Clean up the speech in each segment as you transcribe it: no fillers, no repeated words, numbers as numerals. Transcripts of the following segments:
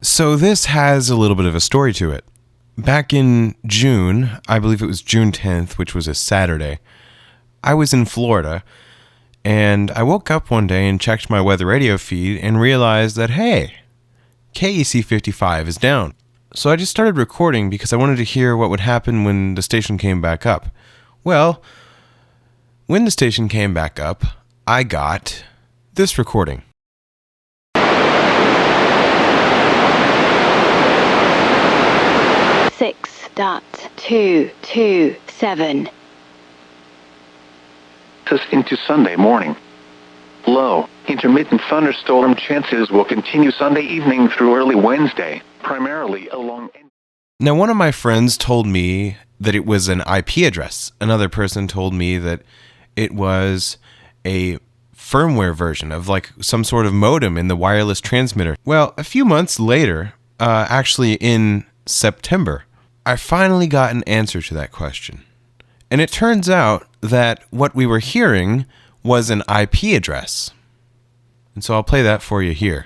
So this has a little bit of a story to it. Back in June, I believe it was June 10th, which was a Saturday, I was in Florida, and I woke up one day and checked my weather radio feed and realized that, hey, KEC 55 is down. So I just started recording because I wanted to hear what would happen when the station came back up. Well, when the station came back up, I got this recording. 6.227. Into Sunday morning. Low, intermittent thunderstorm chances will continue Sunday evening through early Wednesday, primarily along... Now, one of my friends told me that it was an IP address. Another person told me that it was a firmware version of like some sort of modem in the wireless transmitter. Well, a few months later, actually in September, I finally got an answer to that question. And it turns out that what we were hearing was an IP address. And so I'll play that for you here.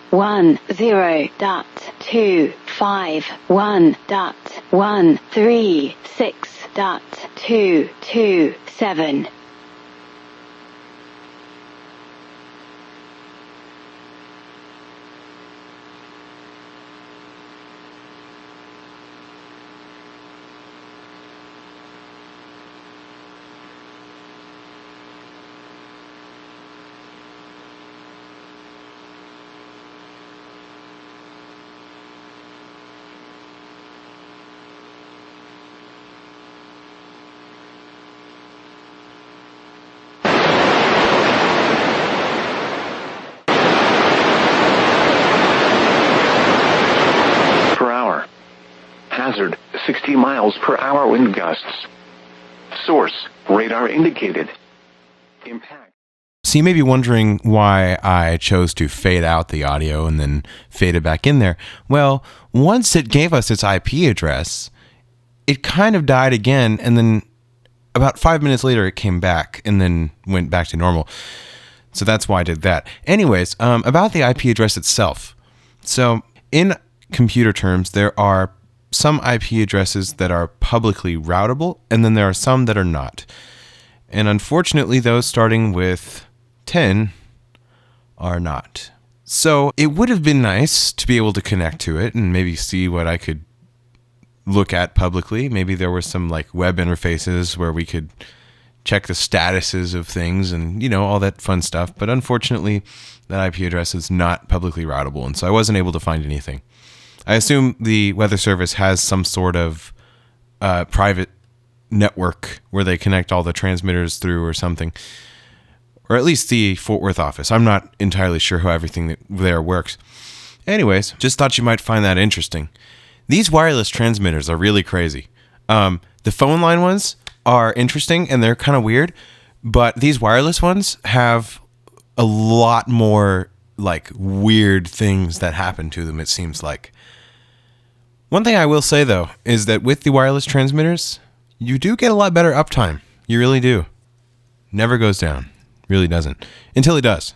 One 0.251.136.227. Hazard, 60 miles per hour wind gusts. Source, radar indicated. Impact. So you may be wondering why I chose to fade out the audio and then fade it back in there. Well, once it gave us its IP address, it kind of died again, and then about 5 minutes later it came back and then went back to normal. So that's why I did that. Anyways, about the IP address itself. So in computer terms, there are some IP addresses that are publicly routable, and then there are some that are not. And unfortunately, those starting with 10 are not. So it would have been nice to be able to connect to it and maybe see what I could look at publicly. Maybe there were some like web interfaces where we could check the statuses of things and, you know, all that fun stuff. But unfortunately, that IP address is not publicly routable, and so I wasn't able to find anything. I assume the Weather Service has some sort of private network where they connect all the transmitters through or something, or at least the Fort Worth office. I'm not entirely sure how everything there works. Anyways, just thought you might find that interesting. These wireless transmitters are really crazy. The phone line ones are interesting and they're kind of weird, but these wireless ones have a lot more like weird things that happen to them, it seems like. One thing I will say, though, is that with the wireless transmitters, you do get a lot better uptime. You really do. Never goes down. Really doesn't. Until it does.